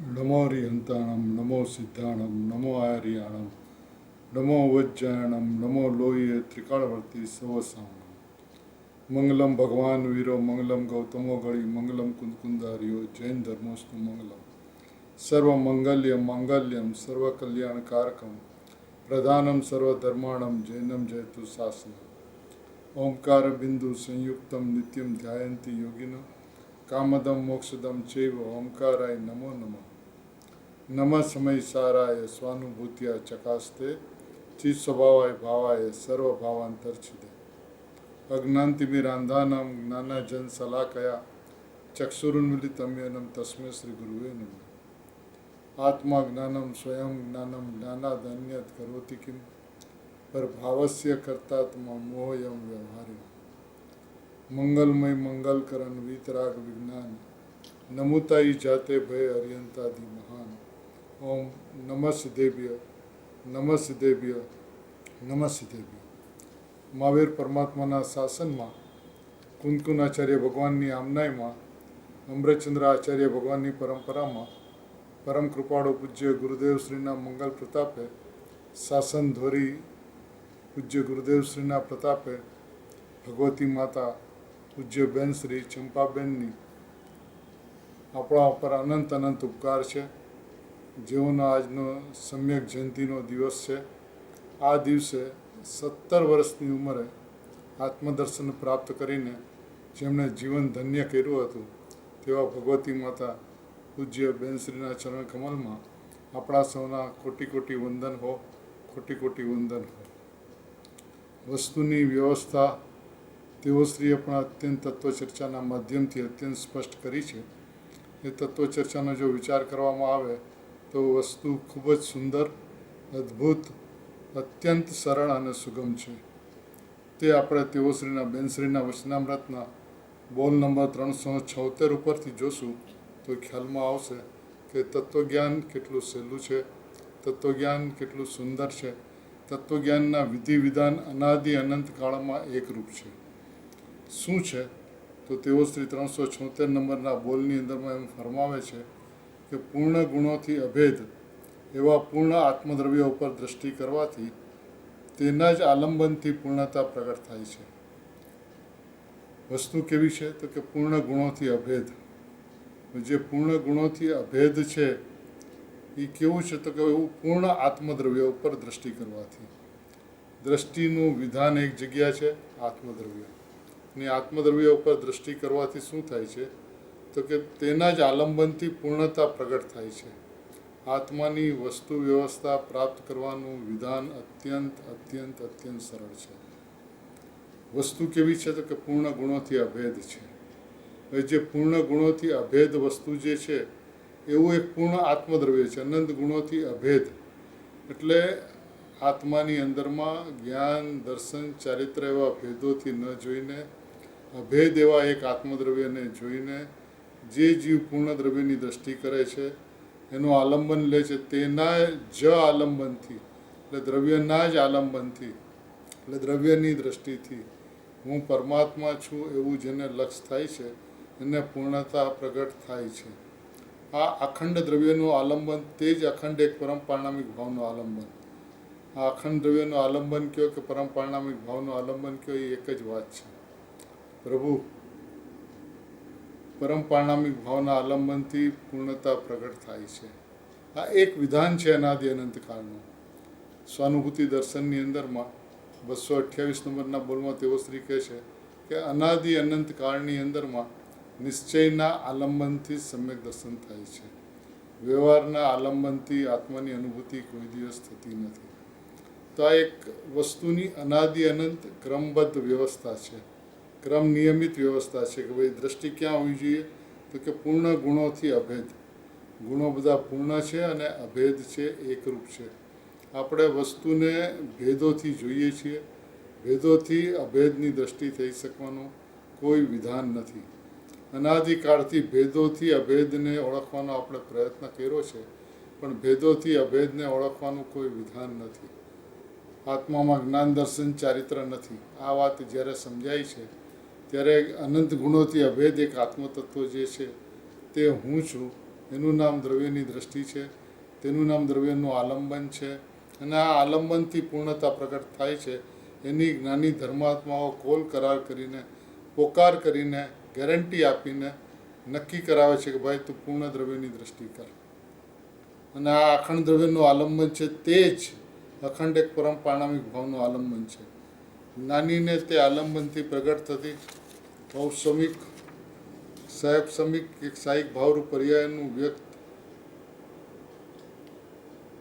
नमो हरिहंताणम नमो सिद्धाणम नमो आर्याणम नमो वज्जायणम नमो लोये त्रिकालवर्ती सवसाणम मंगलम भगवान वीरो मंगलम गौतमो गणी मंगलम कुंदकुंदारियो जैन धर्मोस्तु मंगलम सर्व मंगल्यम मांगल्यम सर्व कल्याण कारकम प्रधानम सर्वधर्माणम जैनम जयतु शासनम ओंकार बिंदु संयुक्तम नित्यम ध्यायन्ति योगिनो कामदम मोक्षदम चैव ओंकाराय नमो नमः नमः समय साराय स्वानुभूतिया चकास्ते चित स्वभावाय भावाय सर्व भावांतरछिदे अज्ञानतिमिरांधानां ज्ञानाजन शलाकया चक्षुरुन्मिलितं येन तस्मै श्री गुरुवे नमः आत्मा ज्ञानं स्वयं ज्ञानं ज्ञानादन्यत् करोति किं परभावस्य कर्तात्मा मोहयं व्यवहारिणः मंगलमय मंगलकरण वीतराग विज्ञान नमुताई जाते भय अरियंतादि महान ओम नमः सिद्धेभ्य नमः सिद्धेभ्य नमः सिद्धेभ्य મહાવીર પરમાત્માના શાસનમાં કુંદકુંદ આચાર્ય ભગવાનની આમનાઈમાં અમૃતચંદ્ર આચાર્ય ભગવાનની પરંપરામાં પરમ કૃપાળુ પૂજ્ય ગુરુદેવ શ્રીના મંગલ પ્રતાપે શાસન ધોરી પૂજ્ય ગુરુદેવ શ્રીના પ્રતાપે ભગવતી માતા પૂજ્ય બેન શ્રી ચંપાબેનની આપણા ઉપર અનંત અનંત ઉપકાર છે. જેઓનો આજનો સમ્યક જયંતિનો દિવસ છે. આ દિવસે 17 વર્ષની ઉંમરે આત્મદર્શન પ્રાપ્ત કરીને જેમણે જીવન ધન્ય કર્યું હતું તેવા ભગવતી માતા પૂજ્ય બેનશ્રીના ચરણ કમલમાં આપણા સૌના કોટી કોટી વંદન હો, કોટી કોટી વંદન હો. વસ્તુની વ્યવસ્થા તેઓ શ્રીએ પણ અત્યંત તત્વચર્ચાના માધ્યમથી અત્યંત સ્પષ્ટ કરી છે. એ તત્વચર્ચાનો જો વિચાર કરવામાં આવે તો વસ્તુ ખૂબ જ સુંદર, અદ્ભુત, અત્યંત સરળ અને સુગમ છે. તે આપણે તેઓશ્રીના બેનશ્રીના વચનામૃતના બોલ નંબર 376 ઉપરથી જોશું તો ખ્યાલમાં આવશે કે તત્વજ્ઞાન કેટલું સહેલું છે, તત્વજ્ઞાન કેટલું સુંદર છે. તત્વજ્ઞાનના વિધિ વિધાન અનાદિ અનંત કાળમાં એકરૂપ છે. શું છે તો તેઓશ્રી 376 નંબરના બોલની અંદરમાં એમ ફરમાવે છે કે પૂર્ણ ગુણોથી અભેદ એવા પૂર્ણ આત્મદ્રવ્ય ઉપર દ્રષ્ટિ કરવાથી તેના જ આલંબનથી પૂર્ણતા પ્રગટ થાય છે. વસ્તુ કેવી છે તો કે પૂર્ણ ગુણોથી અભેદ. જે પૂર્ણ ગુણોથી અભેદ છે એ કેવું છે તો કે એવું પૂર્ણ આત્મદ્રવ્ય ઉપર દ્રષ્ટિ કરવાથી. દ્રષ્ટિનું વિધાન એક જગ્યા છે આત્મદ્રવ્ય, ને આત્મદ્રવ્ય ઉપર દ્રષ્ટિ કરવાથી શું થાય છે તો કે તેના જ આલંબનથી પૂર્ણતા પ્રગટ થાય છે. આત્માની વસ્તુ વ્યવસ્થા પ્રાપ્ત કરવાનું વિધાન અત્યંત અત્યંત અત્યંત સરળ છે. વસ્તુ કેવી છે તો કે પૂર્ણ ગુણોથી અભેદ છે. હવે જે પૂર્ણ ગુણોથી અભેદ વસ્તુ જે છે એવું એક પૂર્ણ આત્મદ્રવ્ય છે, અનંત ગુણોથી અભેદ. એટલે આત્માની અંદરમાં જ્ઞાન, દર્શન, ચારિત્ર એવા ભેદોથી ન જોઈને અભેદ એવા એક આત્મદ્રવ્યને જોઈને જે જીવ પૂર્ણ દ્રવ્યની દ્રષ્ટિ કરે છે એનું આલંબન લે છે તેના જ આલંબનથી, એટલે દ્રવ્યના જ આલંબનથી, એટલે દ્રવ્યની દ્રષ્ટિથી હું પરમાત્મા છું એવું જેને લક્ષ થાય છે એને પૂર્ણતા પ્રગટ થાય છે. આ અખંડ દ્રવ્યનું આલંબન તે જ અખંડ એક પરમ પારણામિક ભાવનું આલંબન. આ અખંડ દ્રવ્યનું આલંબન કયો કે પરમ પારણામિક ભાવનું આલંબન કયો એ એક જ વાત છે. પ્રભુ પરમ પારણામિક ભાવના આલંબનથી પૂર્ણતા પ્રગટ થાય છે. આ એક વિધાન છે અનાદિ અનંત કાળનું. સ્વાનુભૂતિ દર્શનની અંદરમાં 228 નંબરના બોલમાં તેઓ શ્રી કહે છે કે અનાદિ અનંત કાળની અંદરમાં નિશ્ચયના આલંબનથી સમ્યક દર્શન થાય છે. વ્યવહારના આલંબનથી આત્માની અનુભૂતિ કોઈ દિવસ થતી નથી. તો આ એક વસ્તુની અનાદિ અનંત ક્રમબદ્ધ વ્યવસ્થા છે, ક્રમ નિયમિત વ્યવસ્થા છે કે ભાઈ દ્રષ્ટિ ક્યાં હોવી જોઈએ તો કે પૂર્ણ ગુણોથી અભેદ. ગુણો બધા પૂર્ણ છે અને અભેદ છે, એકરૂપ છે. આપણે વસ્તુને ભેદોથી જોઈએ છીએ. ભેદોથી અભેદની દ્રષ્ટિ થઈ શકવાનું કોઈ વિધાન નથી. અનાદિકાળથી ભેદોથી અભેદને ઓળખવાનો આપણે પ્રયત્ન કર્યો છે, પણ ભેદોથી અભેદને ઓળખવાનું કોઈ વિધાન નથી. આત્મામાં જ્ઞાન, દર્શન, ચારિત્ર નથી. આ વાત જ્યારે સમજાય છે ત્યારે અનંત ગુણોથી અભેદ એક આત્મતત્વ જે છે તે હું છું એનું નામ દ્રવ્યની દ્રષ્ટિ છે, તેનું નામ દ્રવ્યનું આલંબન છે. અને આ આલંબનથી પૂર્ણતા પ્રગટ થાય છે. એની જ્ઞાની ધર્માત્માઓ કોલ કરાર કરીને, પોકાર કરીને, ગેરંટી આપીને નક્કી કરાવે છે કે ભાઈ તું પૂર્ણ દ્રવ્યની દ્રષ્ટિ કર. અને આ અખંડ દ્રવ્યનું આલંબન છે તે જ અખંડ એક પરમ પારણામિક ભાવનું આલંબન છે. જ્ઞાનીને તે આલંબનથી પ્રગટ થતી ઔપસમિક સાહેબસમિક એક સાહિક ભાવરૂપ પર્યાયનું વ્યક્ત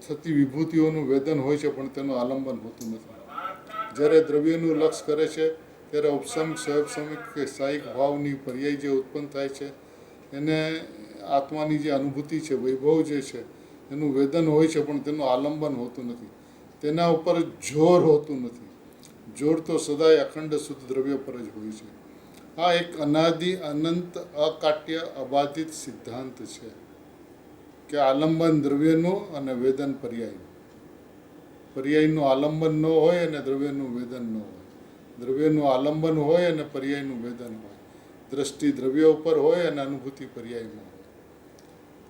થતી વિભૂતિઓનું વેદન હોય છે, પણ તેનું આલંબન હોતું નથી. જ્યારે દ્રવ્યનું લક્ષ કરે છે ત્યારે ઔપસમિક સાહેબસમિક કે સાહિક ભાવની પર્યાય જે ઉત્પન્ન થાય છે એને આત્માની જે અનુભૂતિ છે, વૈભવ જે છે એનું વેદન હોય છે, પણ તેનું આલંબન હોતું નથી. તેના ઉપર જોર હોતું નથી. જોર તો સદાય અખંડ શુદ્ધ દ્રવ્ય પર જ હોય છે. આ એક અનાદિ અનંત અકાટ્ય અબાધિત સિદ્ધાંત છે કે આલંબન દ્રવ્યનું અને વેદન પર્યાયનું. પર્યાયનું આલંબન ન હોય અને દ્રવ્યનું વેદન ન હોય. દ્રવ્યનું આલંબન હોય અને પર્યાયનું વેદન હોય. દ્રષ્ટિ દ્રવ્ય ઉપર હોય અને અનુભૂતિ પર્યાયમાં હોય.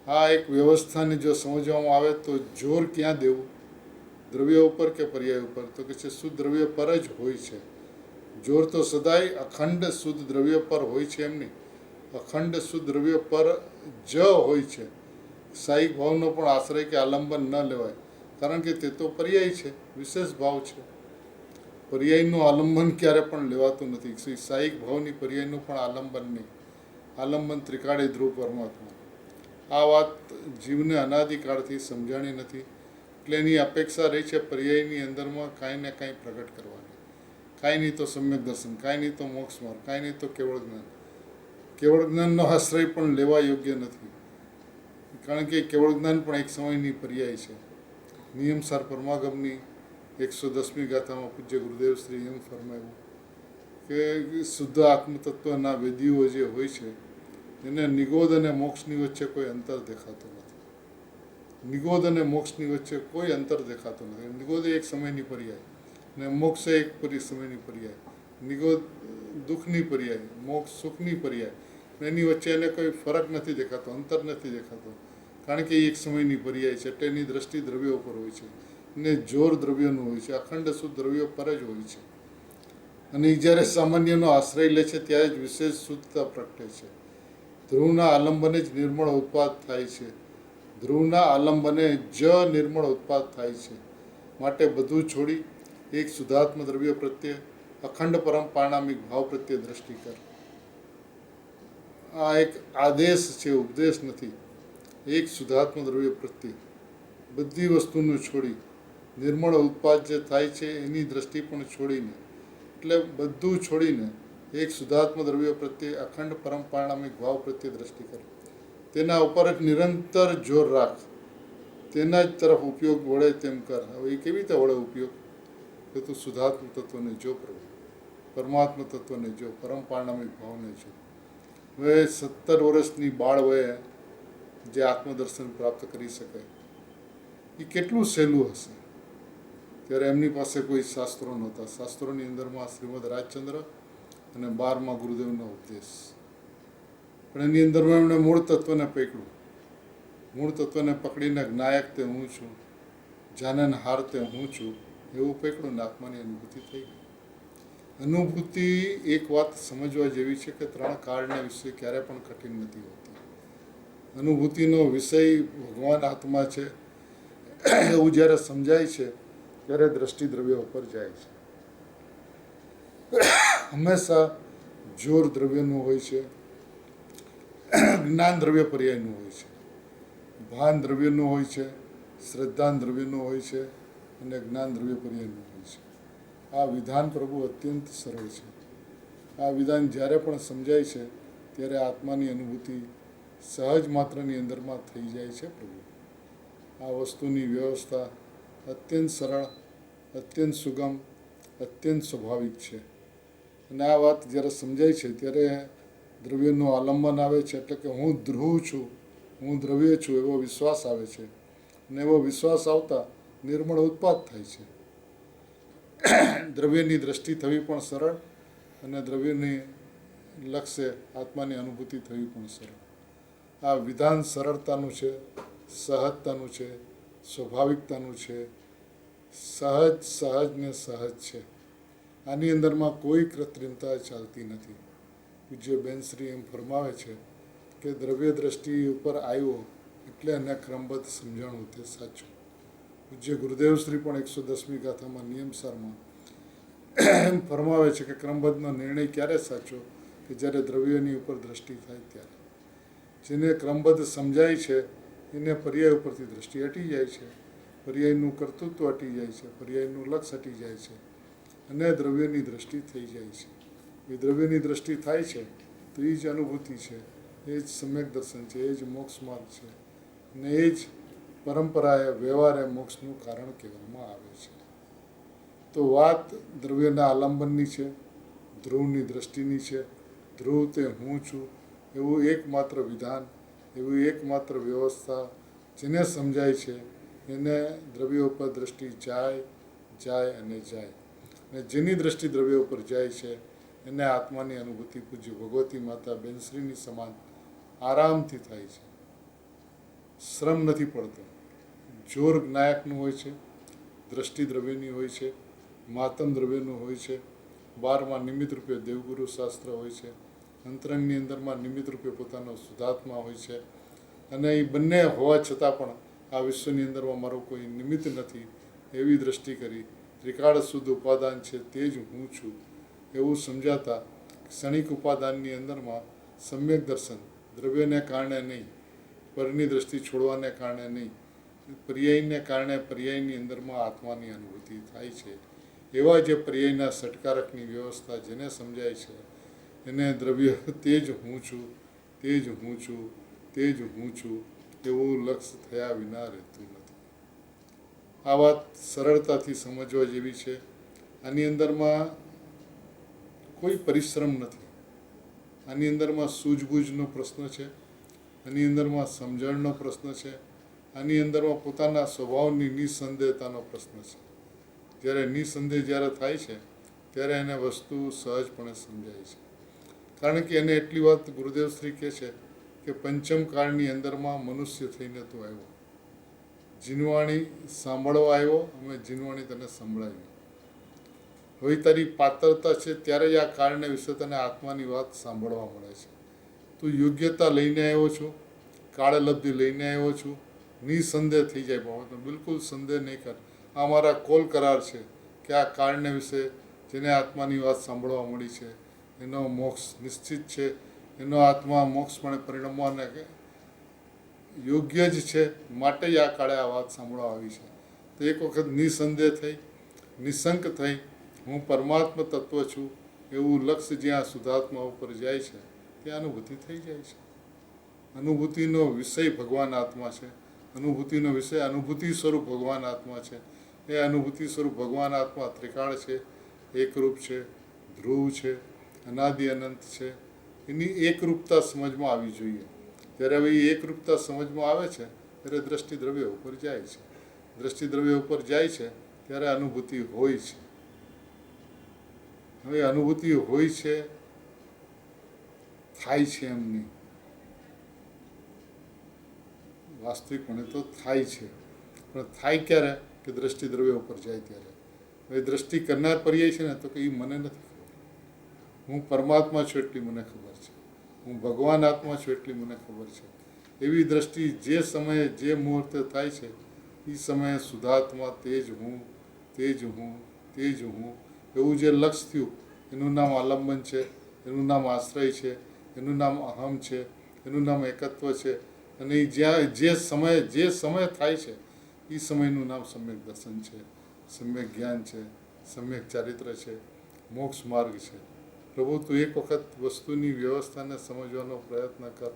આ એક વ્યવસ્થાને જો સમજવામાં આવે તો જોર ક્યાં દેવું, દ્રવ્ય ઉપર કે પર્યાય ઉપર? તો કે છે શુદ્ધ દ્રવ્ય પર જ હોય છે. જોર તો સદાય અખંડ શુદ્ધ દ્રવ્ય પર હોય છે. એમ નહીં, અખંડ શુદ્ધ દ્રવ્ય પર જ હોય છે. સાહિક ભાવનો પણ આશ્રય કે આલંબન ન લેવાય, કારણ કે તે તો પર્યાય છે, વિશેષ ભાવ છે. પર્યાયનું આલંબન ક્યારે પણ લેવાતું નથી. સાહિક ભાવની પર્યાયનું પણ આલંબન નહીં. આલંબન ત્રિકાળી ધ્રુવ પરમાત્મા. આ વાત જીવને અનાદિકાળથી સમજાણી નથી, એટલે એની અપેક્ષા રહી છે પર્યાયની અંદરમાં કાંઈ ને કાંઈ પ્રગટ કરવાની. કાંઈ નહીં તો સમ્યક દર્શન, કાંઈ નહીં તો મોક્ષ માર્ગ, કાંઈ નહીં તો કેવળ જ્ઞાન. કેવળ જ્ઞાનનો આશ્રય પણ લેવા યોગ્ય નથી, કારણ કે કેવળ જ્ઞાન પણ એક સમયની પર્યાય છે. નિયમસાર પરમાગમની 110મી ગાથામાં પૂજ્ય ગુરુદેવ શ્રી એમ ફરમાવ્યું કે શુદ્ધ આત્મતત્વના વેદીઓ જે હોય છે એને નિગોદ અને મોક્ષની વચ્ચે કોઈ અંતર દેખાતો નથી. નિગોદ અને મોક્ષની વચ્ચે કોઈ અંતર દેખાતો નથી. નિગોદ એક સમયની પર્યાય ને મોક્ષ એક સમયની પર્યાય. નિગોદ દુઃખની પર્યાય, મોક્ષ સુખની પર્યાય. એની વચ્ચે એને કોઈ ફરક નથી દેખાતો, અંતર નથી દેખાતો, કારણ કે એ એક સમયની પર્યાય છે. એટલે એની દ્રષ્ટિ દ્રવ્ય ઉપર હોય છે ને જોર દ્રવ્યનું હોય છે, અખંડ શુદ્ધ દ્રવ્ય પર જ હોય છે. અને એ જ્યારે સામાન્યનો આશ્રય લે છે ત્યારે જ વિશેષ શુદ્ધતા પ્રગટે છે. ધ્રુવના આલંબને જ નિર્મળ ઉત્પાદ થાય છે. ધ્રુવના આલંબને જ નિર્મળ ઉત્પાદ થાય છે. માટે બધું છોડી એક શુદ્ધાત્મ દ્રવ્ય પ્રત્યે અખંડ પરમ પારણામિક ભાવ પ્રત્યે દ્રષ્ટિ કર. આ એક આદેશ છે, ઉપદેશ નથી. એક શુદ્ધાત્મ દ્રવ્ય પ્રત્યે બધી વસ્તુનું છોડી નિર્મળ ઉત્પાદ જે થાય છે એની દ્રષ્ટિ પણ છોડીને, એટલે બધું છોડીને એક શુદ્ધાત્મ દ્રવ્ય પ્રત્યે અખંડ પરમ પારણામિક ભાવ પ્રત્યે દ્રષ્ટિ કર. તેના ઉપર એક નિરંતર જોર રાખ. તેના જ તરફ ઉપયોગ વળે તેમ કર. હવે એ કેવી રીતે વળે ઉપયોગ? કે તું શુદ્ધાત્મ તત્વને જો, પ્રભુ પરમાત્મા તત્વને જો, પરમ પારણામિક ભાવને જો. હવે 17 વર્ષની બાળ વયે જે આત્મદર્શન પ્રાપ્ત કરી શકાય એ કેટલું સહેલું હશે? ત્યારે એમની પાસે કોઈ શાસ્ત્રો નહોતા. શાસ્ત્રોની અંદરમાં શ્રીમદ રાજચંદ્ર અને 12મા ગુરુદેવનો ઉપદેશ. પણ એની અંદરમાં એમણે મૂળ તત્વને પકડ્યું. મૂળ તત્વને પકડીને જ્ઞાયક તે હું છું, જાનનહાર તે હું છું એવું પકડ્યું ને આત્માની અનુભૂતિ થઈ ગઈ. અનુભૂતિ એક વાત સમજવા જેવી છે કે 3 કાળના વિષય ક્યારે પણ કઠિન નથી હોતી. અનુભૂતિનો વિષય ભગવાન આત્મા છે એવું જ્યારે સમજાય છે ત્યારે દ્રષ્ટિ દ્રવ્ય ઉપર જાય છે. હંમેશા જોર દ્રવ્યનું હોય છે, જ્ઞાન દ્રવ્ય પર્યાયનું હોય છે, ભાન દ્રવ્યનું હોય છે, શ્રદ્ધાન દ્રવ્યનું હોય છે અને જ્ઞાન દ્રવ્ય પર્યાયનું હોય છે. આ વિધાન પ્રભુ અત્યંત સરળ છે. આ વિધાન જ્યારે પણ સમજાય છે ત્યારે આત્માની અનુભૂતિ સહજ માત્રની અંદરમાં થઈ જાય છે. પ્રભુ આ વસ્તુની વ્યવસ્થા અત્યંત સરળ, અત્યંત સુગમ, અત્યંત સ્વાભાવિક છે. અને આ વાત જ્યારે સમજાય છે ત્યારે દ્રવ્યનું આલંબન આવે છે. એટલે કે હું ધ્રુવ છું, હું દ્રવ્ય છું એવો વિશ્વાસ આવે છે. અને એવો વિશ્વાસ આવતા નિર્મળ ઉત્પાદ થાય છે. દ્રવ્યની દ્રષ્ટિ થવી પણ સરળ અને દ્રવ્યની લક્ષ્ય આત્માની અનુભૂતિ થવી પણ સરળ. આ વિધાન સરળતાનું છે, સહજતાનું છે, સ્વાભાવિકતાનું છે, સહજ ને સહજ છે. આની અંદરમાં કોઈ કૃત્રિમતા ચાલતી નથી. પૂજ્ય બેનશ્રી એમ ફરમાવે છે કે દ્રવ્ય દ્રષ્ટિ ઉપર આવ્યો એટલે એને ક્રમબદ્ધ સમજાણું તે સાચું. પૂજ્ય ગુરુદેવશ્રી પણ 110મી ગાથામાં નિયમસારમાં એમ ફરમાવે છે કે ક્રમબદ્ધનો નિર્ણય ક્યારે સાચો કે જ્યારે દ્રવ્યની ઉપર દ્રષ્ટિ થાય ત્યારે. જેને ક્રમબદ્ધ સમજાય છે એને પર્યાય ઉપરથી દ્રષ્ટિ હટી જાય છે, પર્યાયનું કર્તૃત્વ હટી જાય છે, પર્યાયનું લક્ષ હટી જાય છે અને દ્રવ્યની દ્રષ્ટિ થઈ જાય છે. એ દ્રવ્યની દ્રષ્ટિ થાય છે તો એ જ અનુભૂતિ છે, એ જ સમ્યક દર્શન છે, એ જ મોક્ષ માર્ગ છે અને એ જ પરંપરાએ વ્યવહારે મોક્ષનું કારણ કહેવામાં આવે છે. તો વાત દ્રવ્યના આલંબનની છે, ધ્રુવની દ્રષ્ટિની છે. ધ્રુવ તે હું છું એવું એકમાત્ર વિધાન, એવું એકમાત્ર વ્યવસ્થા જેને સમજાય છે એને દ્રવ્ય ઉપર દ્રષ્ટિ જાય જાય અને જાય. અને જેની દ્રષ્ટિ દ્રવ્ય ઉપર જાય છે એને આત્માની અનુભૂતિ પૂજ્ય ભગવતી માતા બેનશ્રીની સમાન આરામથી થાય છે. શ્રમ નથી પડતો. જોર જ્ઞાયકનું હોય છે, દ્રષ્ટિ દ્રવ્યની હોય છે, માતમ દ્રવ્યનું હોય છે, 12માં નિમિત્ત રૂપે દેવગુરુ શાસ્ત્ર હોય છે, અંતરંગની અંદરમાં નિમિત્ત રૂપે પોતાનો શુદ્ધાત્મા હોય છે. અને એ બંને હોવા છતાં પણ આ વિશ્વની અંદરમાં મારું કોઈ નિમિત્ત નથી એવી દ્રષ્ટિ કરી ત્રિકાળ શુદ્ધ ઉપાદાન છે તે જ હું છું એવું સમજાતા ક્ષણિક ઉપાદાનની અંદરમાં સમ્યક દર્શન દ્રવ્યને કારણે નહીં, પરની દ્રષ્ટિ છોડવાને કારણે નહીં, પર્યાયને કારણે પર્યાયની અંદરમાં આત્માની અનુભૂતિ થાય છે. એવા જે પર્યાયના સટકારકની વ્યવસ્થા જેને સમજાય છે એને દ્રવ્ય તે જ હું છું, તે જ હું છું, તે જ હું છું એવું લક્ષ્ય થયા વિના રહેતું નથી. આ વાત સરળતાથી સમજવા જેવી છે. આની અંદરમાં કોઈ પરિશ્રમ નથી. આની અંદરમાં સૂઝબૂઝનો પ્રશ્ન છે, આની અંદરમાં સમજણનો પ્રશ્ન છે, આની અંદરમાં પોતાના સ્વભાવની નિસંદેહતાનો પ્રશ્ન છે. જ્યારે નિસંદેહ જ્યારે થાય છે ત્યારે એને વસ્તુ સહજપણે સમજાય છે. કારણ કે એને એટલી વાત ગુરુદેવશ્રી કહે છે કે પંચમ કાળની અંદરમાં મનુષ્ય થઈને તું આવ્યો, જીનવાણી સાંભળવા આવ્યો, અમે જીનવાણી તને સંભળાવી. હવે તારી પાત્રતા છે ત્યારે જ આ કાળને વિશે તને આત્માની વાત સાંભળવા મળે છે. તું યોગ્યતા લઈને આવ્યો છું, કાળલબ્ધિ લઈને આવ્યો છું, નિસંદેહ થઈ જાય બાબતનો બિલકુલ સંદેહ નહીં કર. આ મારા કોલ કરાર છે કે આ કાળને વિશે જેને આત્માની વાત સાંભળવા મળી છે એનો મોક્ષ નિશ્ચિત છે, એનો આત્મા મોક્ષપણે પરિણમવાને યોગ્ય જ છે, માટે જ આ કાળે આ વાત સાંભળવા આવી છે. તો એક વખત નિસંદેહ થઈ, નિશંક થઈ, હું પરમાત્મા તત્વ છું એવું લક્ષ્ય જ્યાં શુદ્ધાત્મા ઉપર જાય છે ત્યાં અનુભૂતિ થઈ જાય છે. અનુભૂતિનો વિષય ભગવાન આત્મા છે, અનુભૂતિનો વિષય અનુભૂતિ સ્વરૂપ ભગવાન આત્મા છે. એ અનુભૂતિ સ્વરૂપ ભગવાન આત્મા ત્રિકાળ છે, એકરૂપ છે, ધ્રુવ છે, અનાદિ અનંત છે. એની એકરૂપતા સમજમાં આવી જોઈએ. જ્યારે હવે એ એકરૂપતા સમજમાં આવે છે ત્યારે દ્રષ્ટિ દ્રવ્ય ઉપર જાય છે. દ્રષ્ટિ દ્રવ્ય ઉપર જાય છે ત્યારે અનુભૂતિ હોય છે. હવે અનુભૂતિ હોય છે, થાય છે એમ નહીં, વાસ્તવિકપણે તો થાય છે. પણ થાય ક્યારે કે દ્રષ્ટિ દ્રવ્ય ઉપર જાય ત્યારે. હવે દ્રષ્ટિ કરનાર પર્યાય છે ને તો કે એ મને નથી ખબર. હું પરમાત્મા છું એટલી મને ખબર છે, હું ભગવાન આત્મા છું એટલી મને ખબર છે. એવી દ્રષ્ટિ જે સમયે જે મુહૂર્તે થાય છે એ સમયે શુદ્ધાત્મા તે જ હું, તે જ હું, તે જ હું એવું જે લક્ષ્ય થયું એનું નામ આલંબન છે, એનું નામ આશ્રય છે, એનું નામ અહમ છે, એનું નામ એકત્વ છે. અને એ જ્યાં જે સમય થાય છે એ સમયનું નામ સમ્યક દર્શન છે, સમ્યક જ્ઞાન છે, સમ્યક ચારિત્ર છે, મોક્ષ માર્ગ છે. પ્રભુ તું એક વખત વસ્તુની વ્યવસ્થાને સમજવાનો પ્રયત્ન કર.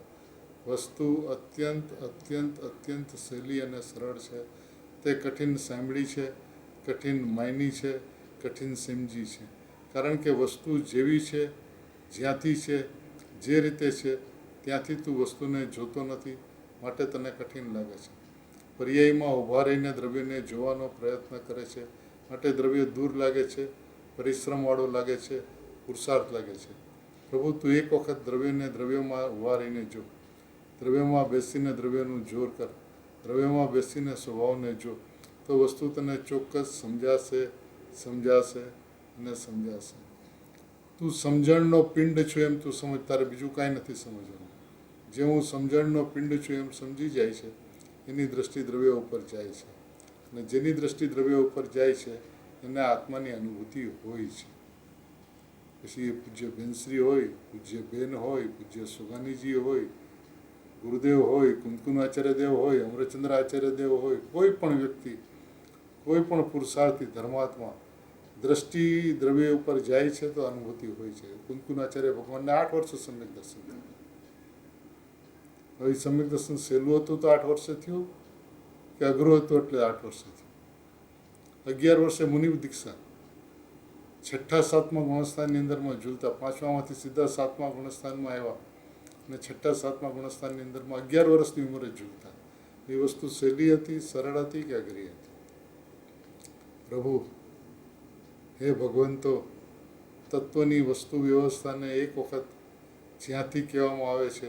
વસ્તુ અત્યંત અત્યંત અત્યંત સહેલી અને સરળ છે. તે કઠિન સાંભળી છે, કઠિન માયની છે, કઠિન સમજી છે. કારણ કે વસ્તુ જેવી છે, જ્યાંથી છે, જે રીતે છે ત્યાંથી તું વસ્તુને જોતો નથી, માટે તને કઠિન લાગે છે. પર્યાયમાં ઊભા રહીને દ્રવ્યને જોવાનો પ્રયત્ન કરે છે, માટે દ્રવ્ય દૂર લાગે છે, પરિશ્રમવાળું લાગે છે, પુરુષાર્થ લાગે છે. પ્રભુ તું એક વખત દ્રવ્યને દ્રવ્યમાં ઊભા રહીને જો. દ્રવ્યમાં બેસીને દ્રવ્યનું જોર કર, દ્રવ્યમાં બેસીને સ્વભાવને જો, તો વસ્તુ તને ચોક્કસ સમજાશે અને સમજાશે. તું સમજણનો પિંડ છું એમ તું સમજ, તારે બીજું કાંઈ નથી સમજવાનું. જે હું સમજણનો પિંડ છું એમ સમજી જાય છે એની દ્રષ્ટિ દ્રવ્ય ઉપર જાય છે, અને જેની દ્રષ્ટિ દ્રવ્ય ઉપર જાય છે એને આત્માની અનુભૂતિ હોય છે. પછી એ પૂજ્ય બેનશ્રી હોય, પૂજ્ય બેન હોય, પૂજ્ય સુગાનીજી હોય, ગુરુદેવ હોય, કુંકુમ આચાર્ય દેવ હોય, અમરચંદ્ર આચાર્ય દેવ હોય, કોઈ પણ વ્યક્તિ, કોઈ પણ પુરુષાર્થી ધર્માત્મા દ્રષ્ટિ દ્રવ્ય ઉપર જાય છે તો અનુભૂતિ હોય છે. કુંકુમ આચાર્ય ભગવાનને 8 વર્ષે સમ્યક દર્શન થયું. હવે સમ્યક દર્શન સહેલું હતું તો 8 વર્ષે થયું, કે અઘરું હતું એટલે 8 વર્ષે થયું? 11 વર્ષે મુનિ દીક્ષા, 6ઠા 7મા ગુણસ્થાનની અંદરમાં ઝૂલતા, 5મામાંથી સીધા 7મા ગુણસ્થાનમાં આવ્યા અને 6ઠા 7મા ગુણસ્થાનની અંદરમાં 11 વર્ષની ઉંમરે ઝૂલતા. એ વસ્તુ સહેલી હતી, સરળ હતી કે અઘરી હતી? પ્રભુ હે ભગવંતો, તત્વની વસ્તુ વ્યવસ્થાને એક વખત જ્યાંથી કહેવામાં આવે છે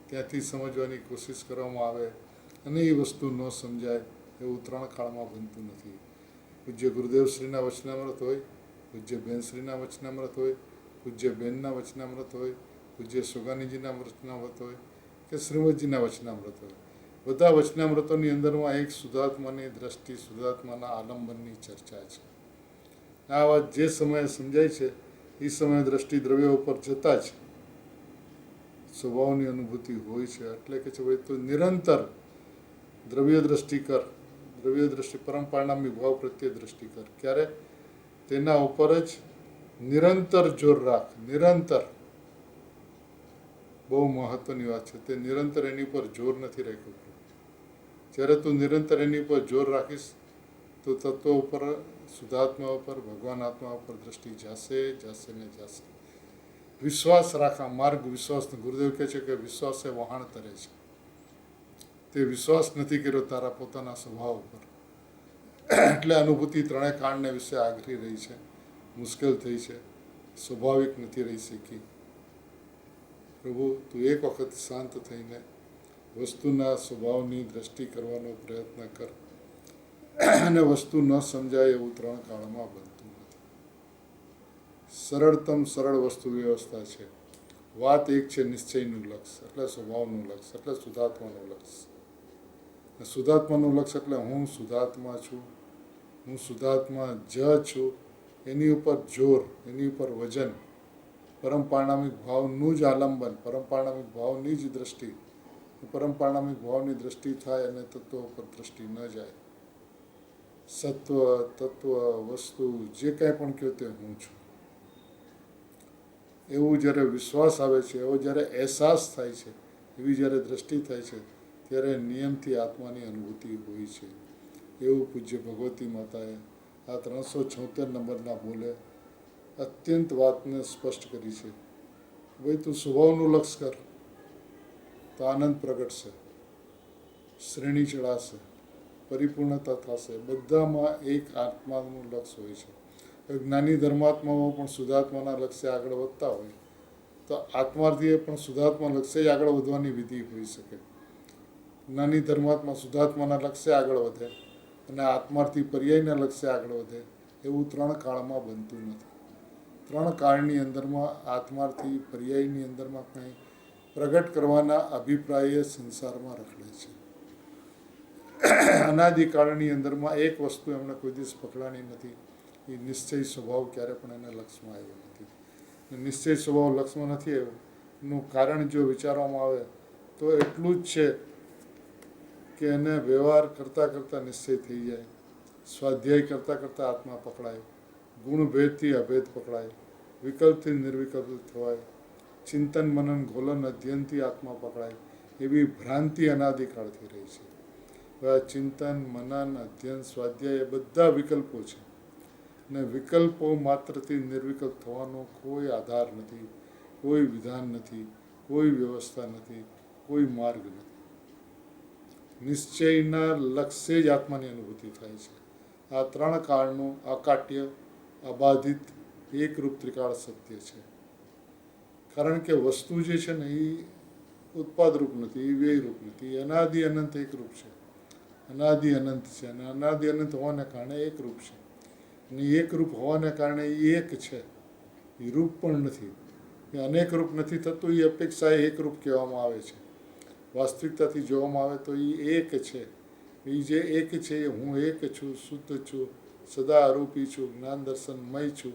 ત્યાંથી સમજવાની કોશિશ કરવામાં આવે અને એ વસ્તુ ન સમજાય એવું 3 કાળમાં બનતું નથી. પૂજ્ય ગુરુદેવશ્રીના વચનામૃત હોય, પૂજ્ય બેનશ્રીના વચનામૃત હોય, પૂજ્ય બેનના વચનામૃત હોય, પૂજ્ય સુગાનીજીના વચનામૃત હોય કે શ્રીમદજીના વચનામૃત હોય, બધા વચનામૃતોની અંદરમાં એક શુદ્ધાત્માની દ્રષ્ટિ, શુદ્ધાત્માના આલંબનની ચર્ચા છે. આ વાત જે સમયે સમજાય છે એ સમયે દ્રષ્ટિ દ્રવ્ય ઉપર જતાં જ સ્વભાવની અનુભૂતિ હોય છે. એટલે કે છે ભાઈ તું નિરંતર દ્રવ્ય દ્રષ્ટિ કર, દ્રવ્ય દ્રષ્ટિ પરંપરાનામી ભાવ પ્રત્યે દ્રષ્ટિ કર. ક્યારે? તેના ઉપર જ નિરંતર જોર રાખ. નિરંતર, બહુ મહત્વની વાત છે. તે નિરંતર એની ઉપર જોર નથી રાખ્યું. જ્યારે તું નિરંતર એની ઉપર જોર રાખીશ તો તત્વ ઉપર, શુદ્ધાત્મા ઉપર, ભગવાન આત્મા ઉપર દ્રષ્ટિ જશે ને જશે. વિશ્વાસ રાખા, માર્ગ વિશ્વાસ. ગુરુદેવ કહે છે કે વિશ્વાસ એ વહાણ તરે છે. તે વિશ્વાસ નથી કર્યો તારા પોતાના સ્વભાવ ઉપર, એટલે અનુભૂતિ 3 કાળને વિશે આઘરી રહી છે, મુશ્કેલ થઈ છે, સ્વાભાવિક નથી રહી શકી. પ્રભુ તું એક વખત શાંત થઈને વસ્તુના સ્વભાવની દ્રષ્ટિ કરવાનો પ્રયત્ન કર, અને વસ્તુ ન સમજાય એવું 3 કાળમાં બનતું નથી. સરળતમ સરળ વસ્તુ વ્યવસ્થા છે. વાત એક છે, નિશ્ચયનું લક્ષ એટલે સ્વભાવનું લક્ષ એટલે શુદ્ધાત્માનું લક્ષ. શુદ્ધાત્માનું લક્ષ એટલે હું શુદ્ધાત્મા છું, હું શુદ્ધાત્મા જ છું. એની ઉપર જોર, એની ઉપર વજન, પરમપારણામિક ભાવનું જ આલંબન, પરમપારણામિક ભાવની જ દ્રષ્ટિ. પરમપારણામિક ભાવની દ્રષ્ટિ થાય અને તત્વ ઉપર દ્રષ્ટિ ન જાય. સત્વ, તત્વ, વસ્તુ જે કાંઈ પણ કહો તે હું છું એવું જ્યારે વિશ્વાસ આવે છે, એવો જ્યારે અહેસાસ થાય છે, એવી જ્યારે દ્રષ્ટિ થાય છે, ત્યારે નિયમથી આત્માની અનુભૂતિ હોય છે. એવું પૂજ્ય ભગવતી માતાએ આ 376 નંબરના બોલે અત્યંત વાતને સ્પષ્ટ કરી છે. ભાઈ તું સ્વભાવનું લક્ષ કર તો આનંદ પ્રગટશે, શ્રેણી ચડાશે, પરિપૂર્ણતા થશે. બધામાં એક આત્માનું લક્ષ હોય છે. જ્ઞાની ધર્માત્માઓ પણ શુદ્ધાત્માના લક્ષ્ય આગળ વધતા હોય તો આત્માર્થીએ પણ શુદ્ધાત્મા લક્ષ્ય આગળ વધવાની વિધિ હોઈ શકે. જ્ઞાની ધર્માત્મા શુદ્ધાત્માના લક્ષ્ય આગળ વધે અને આત્માર્થી પર્યાયના લક્ષ્ય આગળ વધે એવું 3 કાળમાં બનતું નથી. 3 કાળની અંદરમાં આત્માર્થી પર્યાયની અંદરમાં કંઈ પ્રગટ કરવાના અભિપ્રાય સંસારમાં રખડે છે. અનાદિકાળની અંદરમાં એક વસ્તુ એમણે કોઈ દિવસ પકડાણી નથી, એ નિશ્ચય સ્વભાવ ક્યારે પણ એને લક્ષમાં આવ્યો નથી. નિશ્ચય સ્વભાવ લક્ષમાં નથી આવ્યો એનું કારણ જો વિચારવામાં આવે તો એટલું જ છે કે એને વ્યવહાર કરતાં કરતાં નિશ્ચય થઈ જાય, સ્વાધ્યાય કરતાં કરતાં આત્મા પકડાય, ગુણભેદથી અભેદ પકડાય, વિકલ્પથી નિર્વિકલ્પ થવાય, ચિંતન મનન ગોલન અધ્યયનથી આત્મા પકડાય. એવી ભ્રાંતિ અનાદિકાળથી રહી છે. હવે આ ચિંતન, મનન, અધ્યયન, સ્વાધ્યાય એ બધા વિકલ્પો છે, અને વિકલ્પો માત્રથી નિર્વિકલ્પ થવાનો કોઈ આધાર નથી, કોઈ વિધાન નથી, કોઈ વ્યવસ્થા નથી, કોઈ માર્ગ નથી. નિશ્ચયના લક્ષ્ય જ આત્માની અનુભૂતિ થાય છે. આ 3 કાળનું અકાટ્ય, અબાધિત, એકરૂપ ત્રિકાળ સત્ય છે. કારણ કે વસ્તુ જે છે ને એ ઉત્પાદ રૂપ નથી, વ્યય રૂપ નથી. અનાદિ અનંત એક રૂપ છે, અનાદિ અનંત છે, અને અનાદિ અનંત હોવાને કારણે એક રૂપ છે. અને એક રૂપ હોવાને કારણે એ એક છે, એ રૂપ પણ નથી. એ અનેક રૂપ નથી થતું, એ અપેક્ષાએ એક રૂપ કહેવામાં આવે છે. વાસ્તવિકતાથી જોવામાં આવે તો એ એક છે. એ જે એક છે એ હું એક છું, શુદ્ધ છું, સદા આરોપી છું, જ્ઞાન દર્શનમય છું.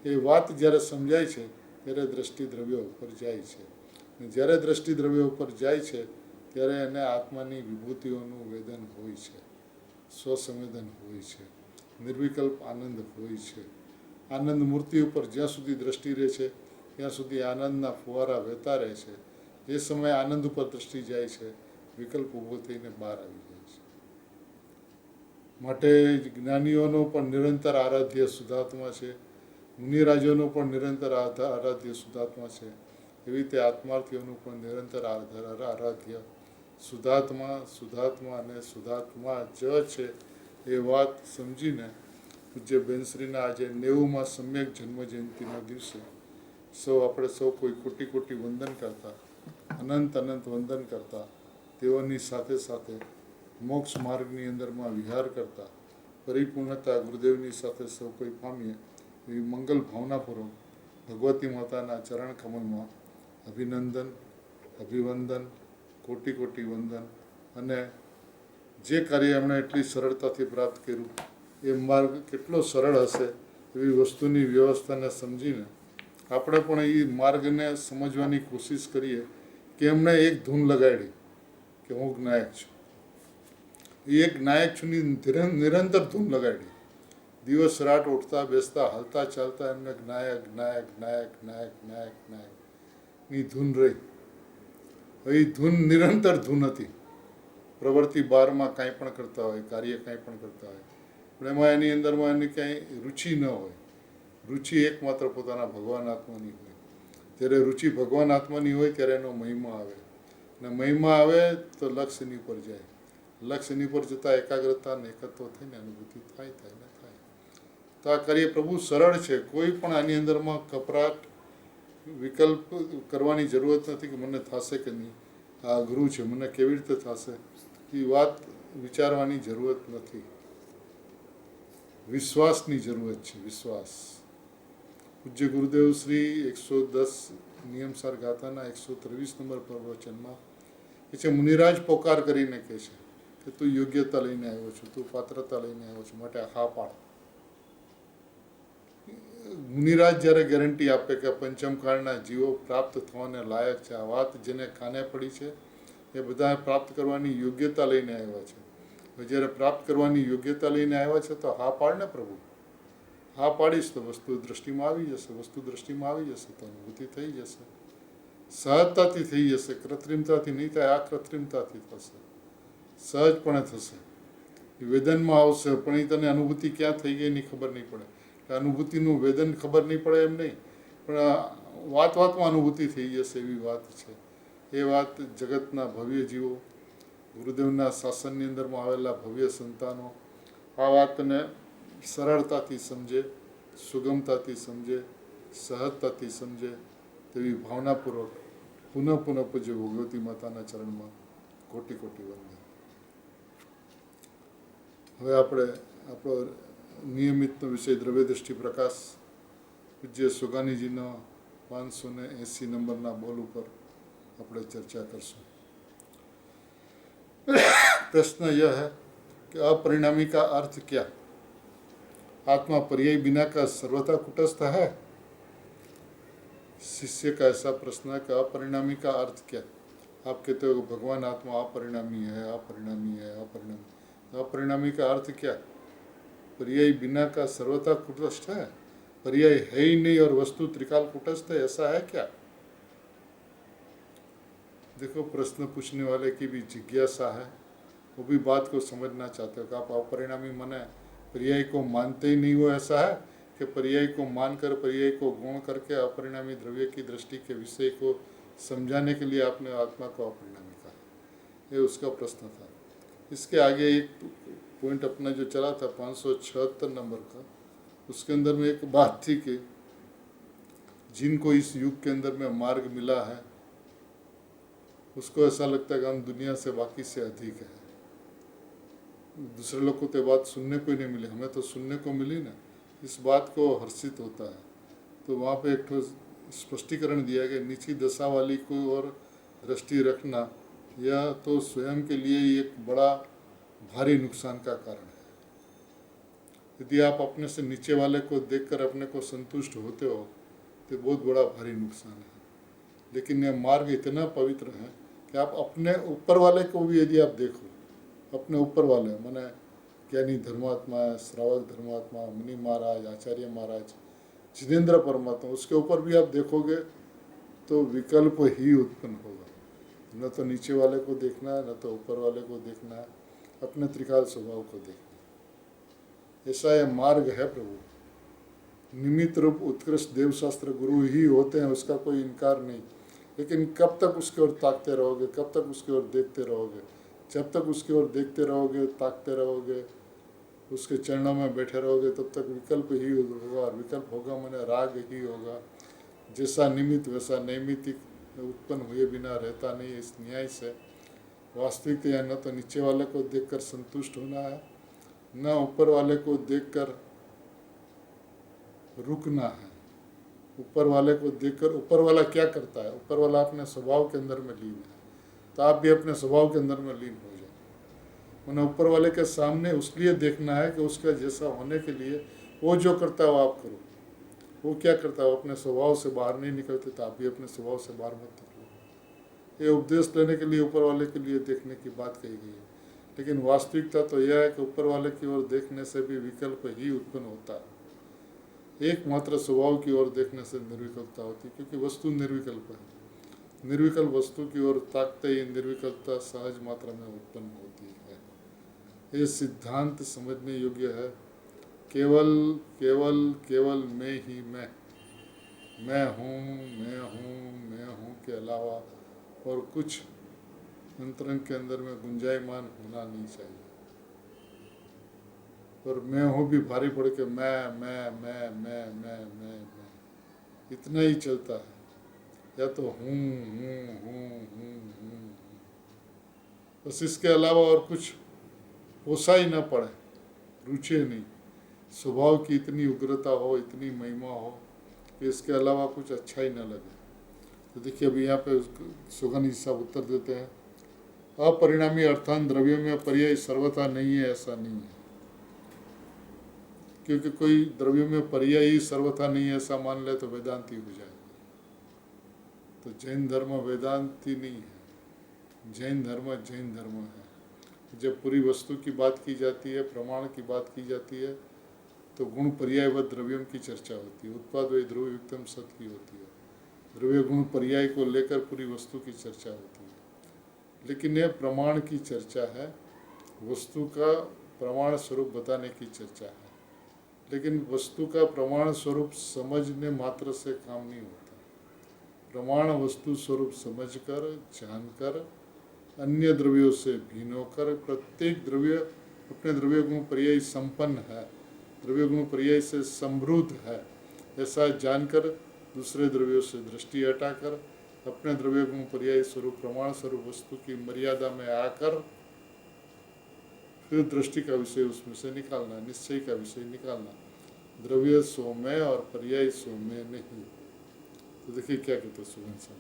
એ વાત જ્યારે સમજાય છે ત્યારે દ્રષ્ટિ દ્રવ્ય ઉપર જાય છે. અને જ્યારે દ્રષ્ટિ દ્રવ્ય ઉપર જાય છે ત્યારે એને આત્માની વિભૂતિઓનું વેદન હોય છે, સ્વસંવેદન હોય છે, નિર્વિકલ્પ આનંદ હોય છે. આનંદ મૂર્તિ ઉપર જ્યાં સુધી દ્રષ્ટિ રહે છે ત્યાં સુધી આનંદના ફુવારા વહેતા રહે છે. જે સમયે આનંદ ઉપર દ્રષ્ટિ જાય છે, વિકલ્પ ઊભો થઈને બહાર આવી જાય છે. માટે જ્ઞાનીઓનો પણ નિરંતર આરાધ્ય શુદ્ધાત્મા છે, મુનિરાજોનો પણ નિરંતર આરાધ્ય શુદ્ધાત્મા છે. એવી રીતે આત્માર્થીઓનું પણ નિરંતર આરાધ્ય શુદ્ધાત્મા અને શુદ્ધાત્મા જ છે. એ વાત સમજીને પૂજ્ય બેનશ્રીના આજે 90માં સમ્યક જન્મ જયંતિના દિવસે આપણે સૌ કોઈ કોટી કોટી વંદન કરતા, અનંત અનંત વંદન કરતા, તેઓની સાથે સાથે મોક્ષ માર્ગની અંદરમાં વિહાર કરતા પરિપૂર્ણતા ગુરુદેવની સાથે સૌ કોઈ પામીએ એવી મંગલ ભાવનાપૂર્વક ભગવતી માતાના ચરણ કમલમાં અભિનંદન, અભિવંદન, કોટી કોટી વંદન. અને જે કાર્ય એમણે એટલી સરળતાથી પ્રાપ્ત કર્યું એ માર્ગ કેટલો સરળ હશે એવી વસ્તુની વ્યવસ્થાને સમજીને આપણે પણ એ માર્ગને સમજવાની કોશિશ કરીએ કે એમણે એક ધૂન લગાડી કે હું જ્ઞાયક છું. એ એક જ્ઞાયક છું ની નિરંતર ધૂન લગાડી. દિવસ રાત ઉઠતા બેસતા હાલતા ચાલતા એમને જ્ઞાયક જ્ઞાયક જ્ઞાયક જ્ઞાયક જ્ઞાયક જ્ઞાયક ની ધૂન રહી. એ ધૂન નિરંતર ધૂન હતી. પ્રવૃત્તિ બારમાં કાંઈ પણ કરતા હોય, કાર્ય કાંઈ પણ કરતા હોય, પણ એમાં એની અંદરમાં એની કાંઈ રુચિ ન હોય. રુચિ એકમાત્ર પોતાના ભગવાન આત્માની હોય. જ્યારે રુચિ ભગવાન આત્માની હોય ત્યારે એનો મહિમા આવે, અને મહિમા આવે તો લક્ષ્યની પર જાય. લક્ષ્યની પર જતાં એકાગ્રતા અને એકત્વ થઈને અનુભૂતિ થાય ને થાય. તો આ કાર્ય પ્રભુ સરળ છે. કોઈ પણ આની અંદરમાં કપરાટ વિકલ્પ કરવાની જરૂરત નથી કે મને થશે કે નહીં, આ અઘરું છે, મને કેવી રીતે થશે, એ વાત વિચારવાની જરૂરત નથી. વિશ્વાસની જરૂરત છે, વિશ્વાસ. પૂજ્ય ગુરુદેવ શ્રી 110 નિયમસાર ગાથાના 123 નંબર પ્રવચનમાં એ છે, મુનિરાજ પોકાર કરીને કહે છે કે તું યોગ્યતા લઈને આવ્યો છું, તું પાત્રતા લઈને આવ્યો છું, માટે હા પાડ. મુનિરાજ જ્યારે ગેરંટી આપે કે પંચમકાળના જીવો પ્રાપ્ત થવાને લાયક છે, આ વાત જેને કાને પડી છે એ બધા પ્રાપ્ત કરવાની યોગ્યતા લઈને આવ્યા છે. જ્યારે પ્રાપ્ત કરવાની યોગ્યતા લઈને આવ્યા છે તો હા પાડ ને પ્રભુ. હા પાડીશ તો વસ્તુ દ્રષ્ટિમાં આવી જશે, વસ્તુ દ્રષ્ટિમાં આવી જશે તો અનુભૂતિ થઈ જશે, સહજતાથી થઈ જશે. કૃત્રિમતાથી નહીં થાય, આ કૃત્રિમતાથી થશે, સહજપણે થશે. વેદનમાં આવશે પણ એ તને અનુભૂતિ ક્યાં થઈ ગઈ એની ખબર નહીં પડે. અનુભૂતિનું વેદન ખબર નહીં પડે એમ નહીં, પણ વાતમાં અનુભૂતિ થઈ જશે એવી વાત છે. એ વાત જગતના ભવ્ય જીવો, ગુરુદેવના શાસનની અંદરમાં આવેલા ભવ્ય સંતાનો આ વાતને સરળતાથી સમજે, સુગમતાથી સમજે, સહજતાથી સમજે તેવી ભાવનાપૂર્વક પુનઃ પૂજ્ય ભગવતી માતાના ચરણમાં કોટી કોટી વંદન. હવે આપણે આપણો નિયમિતનો વિષય દ્રવ્ય દ્રષ્ટિ પ્રકાશ પૂજ્ય સુગાનીજીનો 580 નંબરના બોલ ઉપર આપણે ચર્ચા કરશું. प्रश्न यह है कि अपरिणामी का अर्थ क्या? आत्मा पर्याय बिना का सर्वथा कुटस्थ है? शिष्य का ऐसा प्रश्न है कि अपरिणामी का अर्थ क्या? आप कहते हो भगवान आत्मा अपरिणामी है, अपरिणामी है, अपरिणामी. अपरिणामी का अर्थ क्या? पर्याय बिना का सर्वथा कुटस्थ है? पर्याय है ही नहीं और वस्तु त्रिकाल कुटस्थ है, ऐसा है क्या? देखो, प्रश्न पूछने वाले की भी जिज्ञासा है, वो भी बात को समझना चाहते हो कि आप अपरिणामी माने पर्याय को मानते ही नहीं हो, ऐसा है कि पर्याय को मानकर पर्याय को गुण करके अपरिणामी द्रव्य की दृष्टि के विषय को समझाने के लिए आपने आत्मा को अपरिणामी कहा. ये उसका प्रश्न था. इसके आगे एक पॉइंट अपना जो चला था 576 नंबर का, उसके अंदर में एक बात थी कि जिनको इस युग के अंदर में मार्ग मिला है उसको ऐसा लगता है कि हम दुनिया से बाकी से अधिक है। दूसरे लोग को तो बात सुनने को ही नहीं मिली, हमें तो सुनने को मिली ना, इस बात को हर्षित होता है। तो वहाँ पे एक ठो स्पष्टीकरण दिया गया, नीची दशा वाली को और दृष्टि रखना यह तो स्वयं के लिए ही एक बड़ा भारी नुकसान का कारण है। यदि आप अपने से नीचे वाले को देखकर अपने को संतुष्ट होते हो तो बहुत बड़ा भारी नुकसान है। लेकिन यह मार्ग इतना पवित्र है कि आप अपने ऊपर वाले को भी यदि आप देखो, अपने ऊपर वाले माने ज्ञानी धर्मात्मा, श्रावक धर्मात्मा, मुनि महाराज, आचार्य महाराज, जिनेन्द्र परमात्मा, उसके ऊपर भी आप देखोगे तो विकल्प ही उत्पन्न होगा। न तो नीचे वाले को देखना है, न तो ऊपर वाले को देखना है, अपने त्रिकाल स्वभाव को देखना। ऐसा यह मार्ग है प्रभु। निमित्त रूप उत्कृष्ट देवशास्त्र गुरु ही होते हैं, उसका कोई इनकार नहीं। लेकिन कब तक उसकी ओर ताकते रहोगे, कब तक उसकी ओर देखते रहोगे? जब तक उसकी ओर देखते रहोगे, ताकते रहोगे, उसके चरणों में बैठे रहोगे, तब तक विकल्प ही होगा। और विकल्प होगा माने राग ही होगा। जैसा निमित्त वैसा नैमित्तिक उत्पन्न हुए बिना रहता नहीं। इस न्याय से वास्तविकता न तो नीचे वाले को देखकर संतुष्ट होना है, न ऊपर वाले को देखकर रुकना है। ऊपर वाले को देखकर, ऊपर वाला क्या करता है? ऊपर वाला अपने स्वभाव के अंदर में लीन है, तो आप भी अपने स्वभाव के अंदर में लीन हो जाए। उन्हें ऊपर वाले के सामने उसलिए देखना है कि उसका जैसा होने के लिए वो जो करता है वो आप करो। वो क्या करता है? वो अपने स्वभाव से बाहर नहीं निकलते, तो आप भी अपने स्वभाव से बाहर मत निकलो। ये उपदेश लेने के लिए ऊपर वाले के लिए देखने की बात कही गई है। लेकिन वास्तविकता तो यह है कि ऊपर वाले की ओर देखने से भी विकल्प ही उत्पन्न होता है। एकमात्र स्वभाव की ओर देखने से निर्विकल्पता होती है, क्योंकि वस्तु निर्विकल्प है। निर्विकल्प वस्तु की ओर ताकते ही निर्विकल्पता सहज मात्रा में उत्पन्न होती है। ये सिद्धांत समझने योग्य है। केवल केवल केवल मैं ही मैं हूँ, मैं हूँ, मैं हूँ के अलावा और कुछ अंतरंग के अंदर में गुंजायमान होना नहीं चाहिए। और मैं हूँ भी भारी पड़ के मैं इतना ही चलता है। या तो हूँ। बस इसके अलावा और कुछ पोसा ही ना पड़े, रुचे नहीं। स्वभाव की इतनी उग्रता हो, इतनी महिमा हो कि इसके अलावा कुछ अच्छा ही ना लगे। तो देखिए अभी यहाँ पे सुगन साहब उत्तर देते हैं, अपरिणामी अर्थान द्रव्यों में पर्याय सर्वथा नहीं है, ऐसा नहीं है। क्योंकि कोई द्रव्यों में पर्याय ही सर्वथा नहीं है ऐसा मान ले तो वेदांती हो जाएगा। तो जैन धर्म वेदांती नहीं है, जैन धर्म है। जब पूरी वस्तु की बात की जाती है, प्रमाण की बात की जाती है, तो गुण पर्याय व द्रव्यम की चर्चा होती है। उत्पाद व ध्रुव युक्तम सत की होती है। द्रव्य गुण पर्याय को लेकर पूरी वस्तु की चर्चा होती है। लेकिन यह प्रमाण की चर्चा है, वस्तु का प्रमाण स्वरूप बताने की चर्चा है। लेकिन वस्तु का प्रमाण स्वरूप समझने मात्र से काम नहीं होता। प्रमाण वस्तु स्वरूप समझकर, जानकर, अन्य द्रव्यों से भिन्न होकर, प्रत्येक द्रव्य अपने द्रव्य गुण पर्याय संपन्न है, द्रव्य गुण पर्याय से समृद्ध है, ऐसा जानकर दूसरे द्रव्यों से दृष्टि हटाकर अपने द्रव्य गुण पर्याय स्वरूप प्रमाण स्वरूप वस्तु की मर्यादा में आकर फिर दृष्टि का विषय उसमें से निकालना, निश्चय का विषय निकालना। द्रव्य सौम्य और पर्याय सौम्य नहीं। तो देखिए क्या कहते सुगन साहब,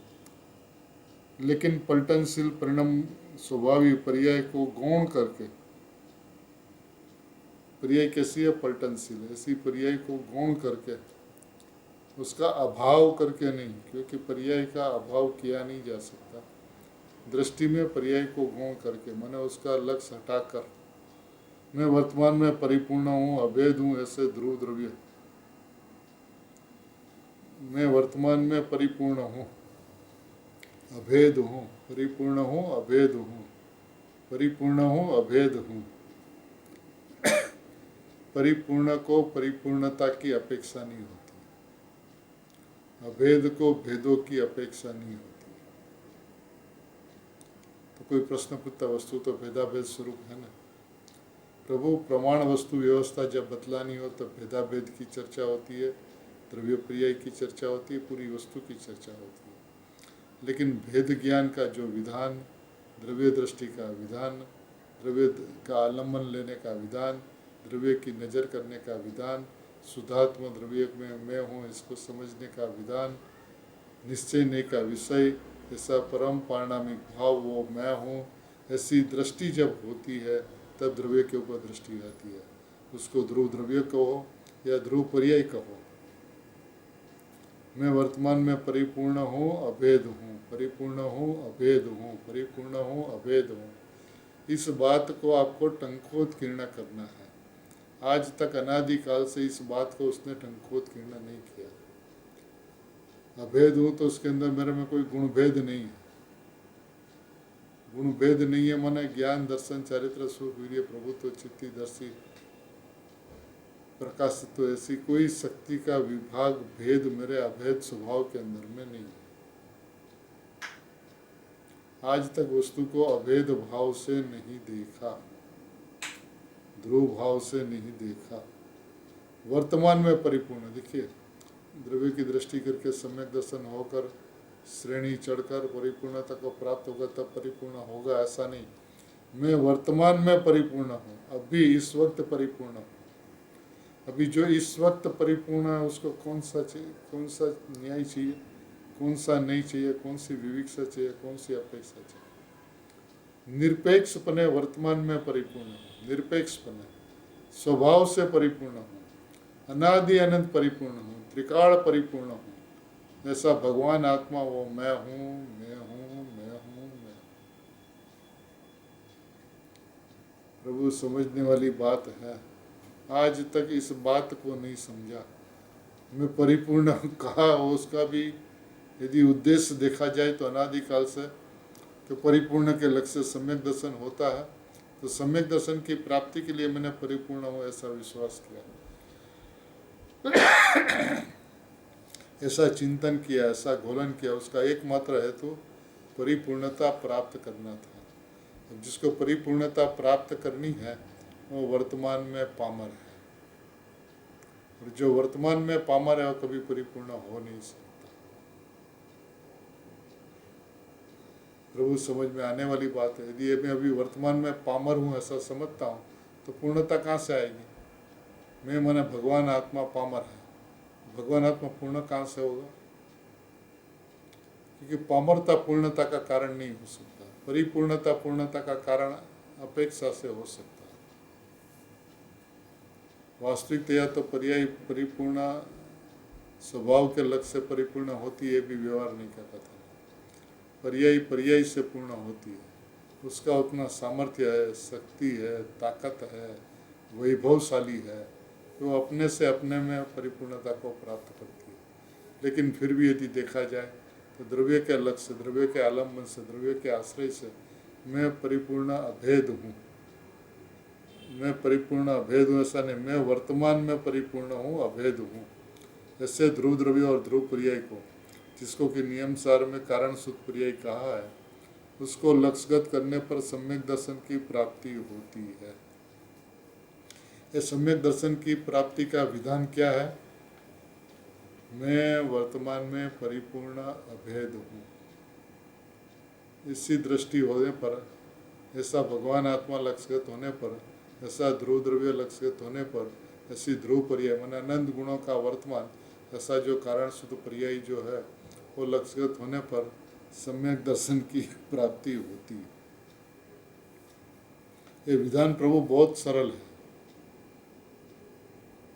लेकिन पलटनशील परिणाम स्वभावी पर्याय को गौण करके, पर्याय कैसी है? पलटनशील। ऐसी पर्याय को गौण करके, उसका अभाव करके नहीं, क्योंकि पर्याय का अभाव किया नहीं जा सकता। दृष्टि में पर्याय को गौण करके माने उसका लक्ष्य हटाकर, मैं वर्तमान में परिपूर्ण हूँ, अभेद हूँ, ऐसे ध्रुव द्रव्य, मैं वर्तमान में परिपूर्ण हूँ, अभेद हूँ, परिपूर्ण हूँ, अभेद हूँ, परिपूर्ण हूँ, अभेद हूँ। परिपूर्ण को परिपूर्णता की अपेक्षा नहीं होती, अभेद को भेदों की अपेक्षा नहीं होती। तो कोई प्रश्न पूछता, वस्तु तो भेदाभेद स्वरूप है ना प्रभु। प्रमाण वस्तु व्यवस्था जब बतलानी हो तब भेदाभेद की चर्चा होती है, द्रव्य पर्याय की चर्चा होती है, पूरी वस्तु की चर्चा होती है। लेकिन भेद ज्ञान का जो विधान, द्रव्य दृष्टि का विधान, द्रव्य का आलम्बन लेने का विधान, द्रव्य की नज़र करने का विधान, शुद्धात्म द्रव्य में मैं हूँ इसको समझने का विधान, निश्चय का विषय, ऐसा परम पारणामिक भाव वो मैं हूँ, ऐसी दृष्टि जब होती है तब द्रव्य के ऊपर दृष्टि रहती है। उसको ध्रुव द्रव्य कहो या ध्रुव पर्याय कहो। मैं वर्तमान में परिपूर्ण हूँ, अभेद हूँ, परिपूर्ण हूँ, अभेद हूँ, परिपूर्ण हूँ, अभेद हूँ। इस बात को आपको टंकोत्कीर्ण करना है। आज तक अनादिकाल से इस बात को उसने टंकोत्कीर्ण नहीं किया। अभेद हूँ तो उसके अंदर मेरे में कोई गुण भेद नहीं है। गुण भेद नहीं है माने ज्ञान, दर्शन, चारित्र, सुख, वीर्य, प्रभुत्व, चित्ती, दर्शी, प्रकाश, तो ऐसी कोई शक्ति का विभाग भेद मेरे अभेद स्वभाव के अंदर में नहीं है। आज तक वस्तु को अभेद भाव से नहीं देखा, ध्रुव भाव से नहीं देखा। वर्तमान में परिपूर्ण, देखिए द्रव्य की दृष्टि करके सम्यक दर्शन होकर श्रेणी चढ़कर परिपूर्णता को प्राप्त होगा तब परिपूर्ण होगा, ऐसा नहीं। मैं वर्तमान में परिपूर्ण हूँ, अभी इस वक्त परिपूर्ण हूँ। अभी जो इस वक्त परिपूर्ण है उसको कौन सा चाहिए, कौन सा न्याय चाहिए, कौन सा नहीं चाहिए, कौन सी विविक्षा चाहिए, कौन सी अपेक्षा चाहिए। निरपेक्षपने वर्तमान में परिपूर्ण हूँ, निरपेक्षपने स्वभाव से परिपूर्ण हूँ, अनादि अनंत परिपूर्ण हूँ, त्रिकाल परिपूर्ण हूँ। ऐसा भगवान आत्मा वो मैं हूँ, मैं हूँ, मैं हूँ, मैं। प्रभु समझने वाली बात है। आज तक इस बात को नहीं समझा। मैं परिपूर्ण कहा, उसका भी यदि उद्देश्य देखा जाए तो अनादिकाल से तो परिपूर्ण के लक्ष्य से सम्यक दर्शन होता है। तो सम्यक दर्शन की प्राप्ति के लिए मैंने परिपूर्ण हो ऐसा विश्वास किया, ऐसा चिंतन किया, ऐसा घोलन किया। उसका एकमात्र हेतु परिपूर्णता प्राप्त करना था। अब जिसको परिपूर्णता प्राप्त करनी है वो वर्तमान में पामर है, और जो वर्तमान में पामर है वो कभी परिपूर्ण हो नहीं सकता। प्रभु समझ में आने वाली बात है। यदि मैं अभी वर्तमान में पामर हूँ ऐसा समझता हूँ तो पूर्णता कहाँ से आएगी। मैं माने भगवान आत्मा पामर है, भगवान आत्मा पूर्ण कहाँ से होगा, क्योंकि पामरता पूर्णता का कारण नहीं हो सकता। परिपूर्णता पूर्णता का कारण अपेक्षा से हो सकता है। वास्तविकतया तो पर्याय परिपूर्ण स्वभाव के लक्ष्य से परिपूर्ण होती है भी व्यवहार नहीं कर पाता। पर्याय से पूर्ण होती है, उसका उतना सामर्थ्य है, शक्ति है, ताकत है, वैभवशाली है, तो अपने से अपने में परिपूर्णता को प्राप्त करती है। लेकिन फिर भी यदि देखा जाए तो द्रव्य के लक्ष्य, द्रव्य के आलम्बन से, द्रव्य के आश्रय से मैं परिपूर्ण अभेद हूँ। मैं परिपूर्ण अभेद हूँ ऐसा नहीं, मैं वर्तमान में परिपूर्ण हूँ, अभेद हूँ। ऐसे ध्रुव द्रव्य और ध्रुव पर्याय को, जिसको कि नियम सार में कारण सुख पर्याय कहा है, उसको लक्ष्यगत करने पर सम्यक दर्शन की प्राप्ति होती है। ये सम्यक दर्शन की प्राप्ति का विधान क्या है। मैं वर्तमान में परिपूर्ण अभेद हूँ, इसी दृष्टि होने पर, ऐसा भगवान आत्मा लक्ष्यगत होने पर, ऐसा ध्रुव द्रव्य लक्ष्यगत होने पर, ऐसी ध्रुव पर्याय माने अनंत गुणों का वर्तमान, ऐसा जो कारण शुद्ध पर्याय जो है वो लक्ष्यगत होने पर सम्यक दर्शन की प्राप्ति होती है। ये विधान प्रभु बहुत सरल है।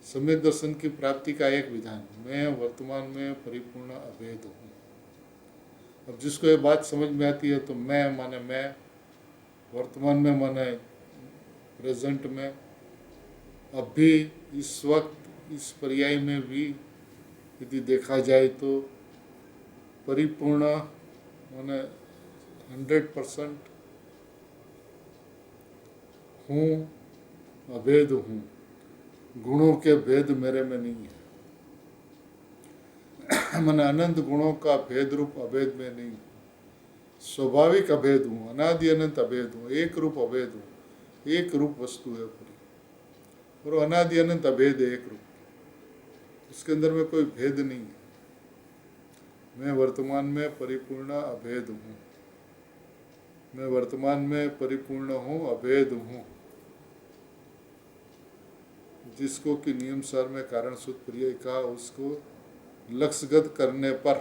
सम्यक दर्शन की प्राप्ति का एक विधान, मैं वर्तमान में परिपूर्ण अभेद हूँ। अब जिसको ये बात समझ में आती है तो मैं माने मैं वर्तमान में माने प्रेजेंट में, अभी इस वक्त इस पर्याय में भी यदि देखा जाए तो परिपूर्ण माने 100% हूँ, अभेद हूँ। गुणों के भेद मेरे में नहीं है। मैंने अनंत गुणों का भेद रूप अभेद में नहीं हूँ। स्वाभाविक अभेद हूँ, अनादि अनंत अभेद हूँ, एक रूप अभेद हूँ। एक रूप वस्तु है पूरी, और अनादि अनंत अभेद है एक रूप, उसके अंदर में कोई भेद नहीं है। मैं वर्तमान में परिपूर्ण अभेद हूँ। मैं वर्तमान में परिपूर्ण हूँ, अभेद हूँ। जिसको कि नियम सार में कारण सूत्र पर्याय कहा, उसको लक्ष्यगत करने पर,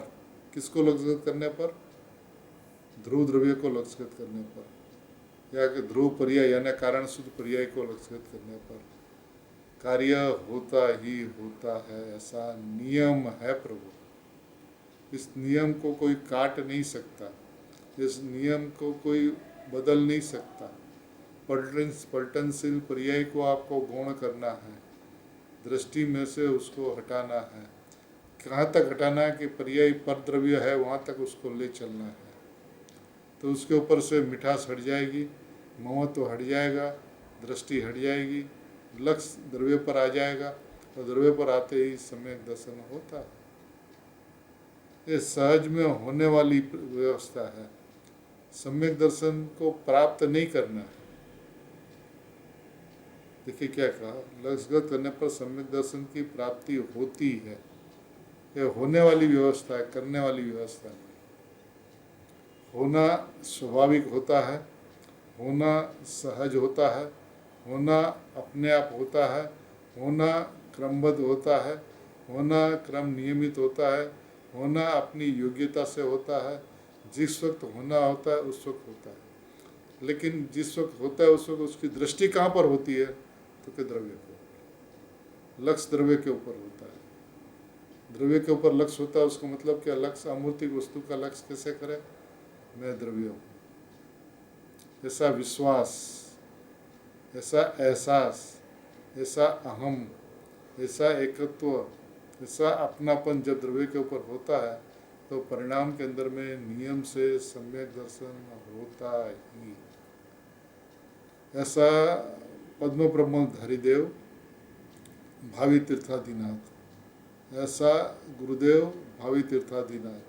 किसको लक्ष्यगत करने पर? ध्रुव द्रव्य को लक्ष्यगत करने पर, या कि ध्रुव पर्याय यानी कारण सूत्र पर्याय को लक्ष्यगत करने पर कार्य होता ही होता है, ऐसा नियम है प्रभु। इस नियम को कोई काट नहीं सकता, इस नियम को कोई बदल नहीं सकता। पलटनशील पर्याय को आपको गौण करना है, दृष्टि में से उसको हटाना है। कहाँ तक हटाना है कि पर्याय परद्रव्य है वहाँ तक उसको ले चलना है, तो उसके ऊपर से मिठास हट जाएगी, ममत्व हट जाएगा, दृष्टि हट जाएगी, लक्ष्य द्रव्य पर आ जाएगा, और द्रव्य पर आते ही सम्यक दर्शन होता है। ये सहज में होने वाली व्यवस्था है। सम्यक दर्शन को प्राप्त नहीं करना है। देखिए क्या कहा, लक्ष्यगत करने पर सम्यक दर्शन की प्राप्ति होती है। ये होने वाली व्यवस्था है, करने वाली व्यवस्था नहीं। होना स्वाभाविक होता है, होना सहज होता है, होना अपने आप होता है, होना क्रमबद्ध होता है, होना क्रम नियमित होता है, होना अपनी योग्यता से होता है। जिस वक्त होना होता है उस वक्त होता है, लेकिन जिस वक्त होता है उस वक्त उसकी दृष्टि कहाँ पर होती है? तो के द्रव्य के ऊपर, लक्ष्य द्रव्य के ऊपर होता है। द्रव्य के ऊपर लक्ष्य होता है, उसका मतलब क्या? लक्ष्य अमूर्तिक वस्तु का लक्ष्य कैसे करे? मैं द्रव्य हूँ, ऐसा विश्वास, ऐसा एहसास, ऐसा अहम, ऐसा एकत्व, ऐसा अपनापन जब द्रव्य के ऊपर होता है तो परिणाम के अंदर में नियम से सम्यक दर्शन होता ही। ऐसा पद्म ब्रह्म धरिदेव भावी तीर्थादिनाथ, ऐसा गुरुदेव भावी तीर्थादिनाथ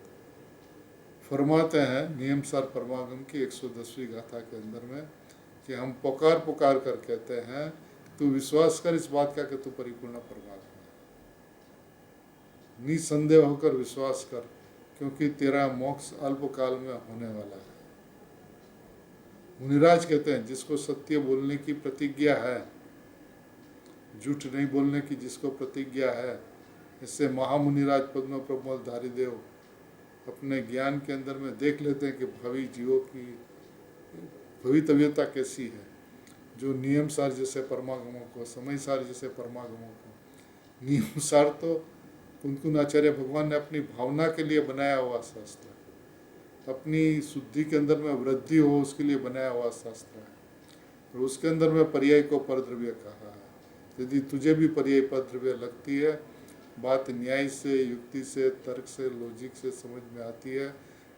फरमाते हैं नियम सार परमागम की 110वीं गाथा के अंदर में कि हम पुकार पुकार कर कहते हैं तू विश्वास कर इस बात का कि तू परिपूर्ण परमात्मा है। निसंदेह होकर विश्वास कर, क्योंकि तेरा मोक्ष अल्पकाल में होने वाला है। मुनिराज कहते हैं जिसको सत्य बोलने की प्रतिज्ञा है, झूठ नहीं बोलने की जिसको प्रतिज्ञा है, इससे महामुनिराज पद्म प्रमोद धारीदेव अपने ज्ञान के अंदर में देख लेते हैं कि भावी जीवों की भवितव्यता कैसी है। जो नियम सार जैसे परमागमों को, समय सार जैसे परमागमों को, नियम सार तो कुंकुन आचार्य भगवान ने अपनी भावना के लिए बनाया हुआ शास्त्र है, अपनी शुद्धि के अंदर में वृद्धि हो उसके लिए बनाया हुआ शास्त्र है, और उसके अंदर में पर्याय को परद्रव्य कहा है। यदि तुझे भी पर्याय परद्रव्य लगती है, बात न्याय से, युक्ति से, तर्क से, लॉजिक से समझ में आती है,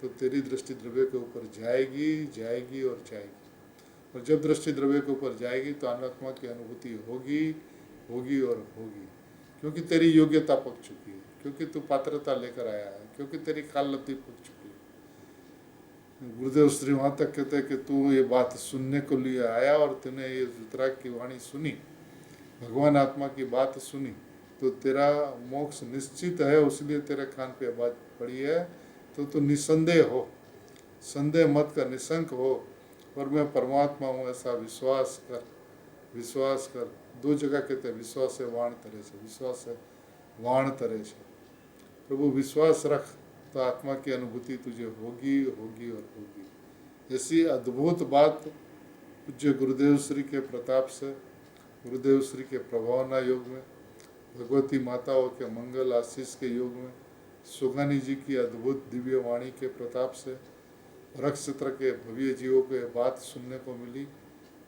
तो तेरी दृष्टि द्रव्य के ऊपर जाएगी, जाएगी और जाएगी। और जब दृष्टि द्रव्य के ऊपर जाएगी तो अनात्मा की अनुभूति होगी, होगी और होगी, क्योंकि तेरी योग्यता पक चुकी है, क्योंकि तू पात्रता लेकर आया है, क्योंकि तेरी काल लब्धि पक चुकी है। गुरुदेव श्री वहाँ तक कहते हैं कि तू ये बात सुनने को लिए आया और तूने ये रुद्राक्ष की वाणी सुनी, भगवान आत्मा की बात सुनी, तो तेरा मोक्ष निश्चित है, उसलिए तेरे कान पे आवाज पड़ी है। तो तू निसंदेह हो, संदेह मत कर, निशंक हो, और मैं परमात्मा हूँ ऐसा विश्वास कर, विश्वास कर। दो जगह कहते हैं विश्वास है वाण तरे से, विश्वास है वाण तरे से। प्रभु विश्वास रख तो आत्मा की अनुभूति तुझे होगी, होगी और होगी। ऐसी अद्भुत बात पूज्य गुरुदेव श्री के प्रताप से, गुरुदेव श्री के प्रभावना योग में, भगवती माताओं के मंगल आशीष के योग में, सुगानी जी की अद्भुत दिव्य वाणी के प्रताप से, रक्षत्र के भव्य जीवों को यह बात सुनने को मिली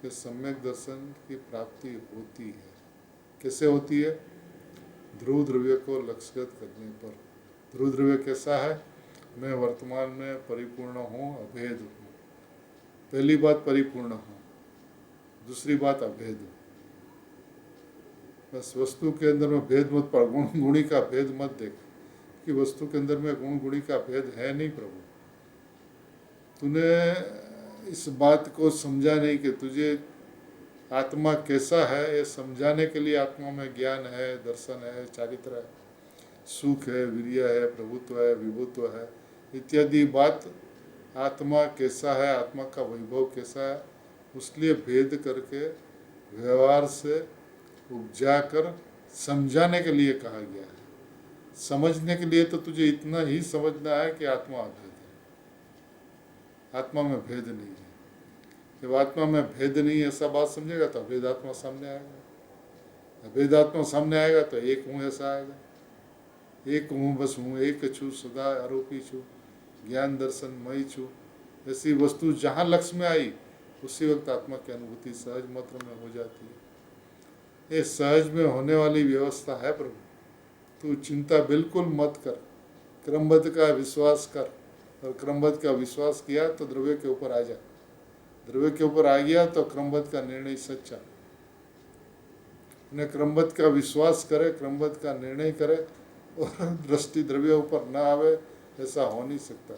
कि सम्यक दर्शन की प्राप्ति होती है। कैसे होती है? ध्रुव द्रव्य को लक्ष्यगत करने पर। ध्रुव द्रव्य कैसा है? मैं वर्तमान में परिपूर्ण हूँ, अभेद हूँ। पहली बात परिपूर्ण हूँ, दूसरी बात अभेद हूँ। बस वस्तु के अंदर में भेद मत पड़, गुण गुणी का भेद मत देख कि वस्तु के अंदर में गुण गुणी का भेद है नहीं। प्रभु तूने इस बात को समझा नहीं कि तुझे आत्मा कैसा है, ये समझाने के लिए आत्मा में ज्ञान है, दर्शन है, चारित्र है। सुख है, वीर्य है, प्रभुत्व है, विभुत्व है इत्यादि बात, आत्मा कैसा है, आत्मा का वैभव कैसा है, उसलिए भेद करके व्यवहार से उपजा कर समझाने के लिए कहा गया है। समझने के लिए तो तुझे इतना ही समझना है कि आत्मा अभेद है, आत्मा में भेद नहीं है। जब आत्मा में भेद नहीं ऐसा बात समझेगा तो अभेद आत्मा सामने आएगा। अभेद आत्मा सामने आएगा तो एक हूँ ऐसा आएगा, एक हूँ बस हूँ, एक छू सदा आरोपी छू, ज्ञान दर्शन मई छू, ऐसी वस्तु जहाँ लक्ष्य में आई उसी वक्त आत्मा की अनुभूति सहज मात्र में हो जाती है। ये सहज में होने वाली व्यवस्था है प्रभु, तू चिंता बिल्कुल मत कर, क्रमबद्ध का विश्वास कर, और क्रमबद्ध का विश्वास किया तो द्रव्य के ऊपर आ जा, द्रव्य के ऊपर आ गया तो क्रमबद्ध का निर्णय सच्चा। उन्हें क्रमबद्ध का विश्वास करे, क्रमबद्ध का निर्णय करे और दृष्टि द्रव्य ऊपर न आवे, ऐसा हो नहीं सकता।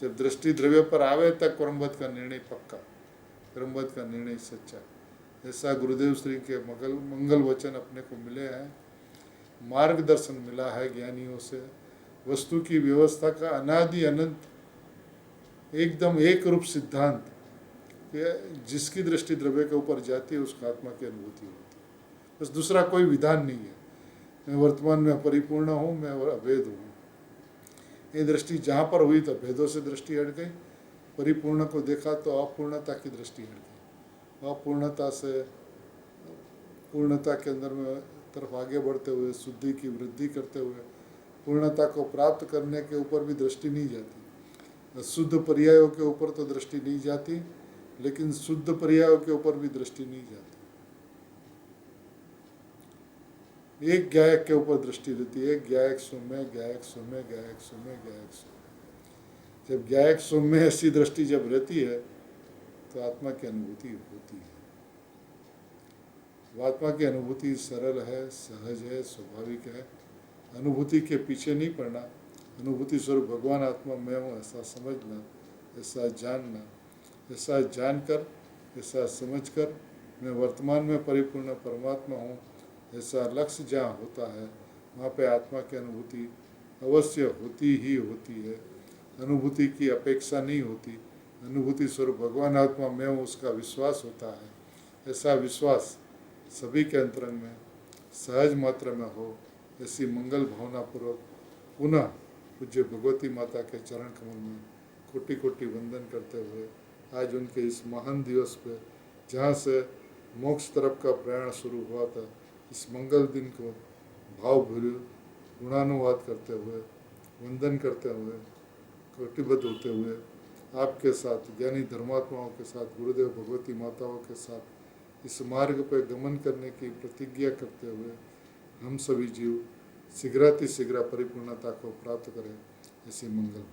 जब दृष्टि द्रव्य पर आवे तब क्रमबद्ध का निर्णय पक्का, क्रमबद्ध का निर्णय सच्चा। ऐसा गुरुदेव श्री के मंगल वचन अपने को मिले हैं, मार्गदर्शन मिला है ज्ञानियों से। वस्तु की व्यवस्था का अनादि अनंत एकदम एक रूप सिद्धांत, जिसकी दृष्टि द्रव्य के ऊपर जाती है उसका आत्मा की अनुभूति होती है। बस दूसरा कोई विधान नहीं है। मैं वर्तमान में परिपूर्ण हूँ, मैं अभेद हूँ, ये दृष्टि जहाँ पर हुई तो भेदों से दृष्टि हट गई, परिपूर्ण को देखा तो अपूर्णता की दृष्टि हट गई, अपूर्णता से पूर्णता के अंदर में तरफ आगे बढ़ते हुए शुद्धि की वृद्धि करते हुए पूर्णता को प्राप्त करने के ऊपर भी दृष्टि नहीं जाती। शुद्ध पर्यायों के ऊपर तो दृष्टि नहीं जाती, लेकिन शुद्ध पर्यायों के ऊपर भी दृष्टि नहीं जाती। एक ज्ञायक के ऊपर दृष्टि रहती है, ज्ञायक सौम्य, ज्ञायक सौम्य, ज्ञायक सौम्य, ज्ञायक सौम्य। जब ज्ञायक सौम्य ऐसी दृष्टि जब रहती है तो आत्मा की अनुभूति होती है। आत्मा की अनुभूति सरल है, सहज है, स्वाभाविक है। अनुभूति के पीछे नहीं पड़ना, अनुभूति स्वरूप भगवान आत्मा मैं हूँ ऐसा समझना, ऐसा जानना, ऐसा जानकर, ऐसा समझकर मैं वर्तमान में परिपूर्ण परमात्मा हूँ ऐसा लक्ष्य जहाँ होता है वहाँ पे आत्मा की अनुभूति अवश्य होती ही होती है। अनुभूति की अपेक्षा नहीं होती, अनुभूति स्वरूप भगवान आत्मा मैं हूँ उसका विश्वास होता है। ऐसा विश्वास सभी के अंतरंग में सहज मात्रा में हो, ऐसी मंगल भावनापूर्वक पुनः पूज्य भगवती माता के चरण कमल में कोटि कोटि वंदन करते हुए आज उनके इस महान दिवस पे, जहाँ से मोक्ष तरफ का प्रयाण शुरू हुआ था, इस मंगल दिन को भावभूर्य गुणानुवाद करते हुए, वंदन करते हुए, कोटिबद्ध होते हुए आपके साथ, ज्ञानी धर्मात्माओं के साथ, गुरुदेव भगवती माताओं के साथ इस मार्ग पर गमन करने की प्रतिज्ञा करते हुए हम सभी जीव शीघ्रातिशीघ्र परिपूर्णता को प्राप्त करें, ऐसी मंगल।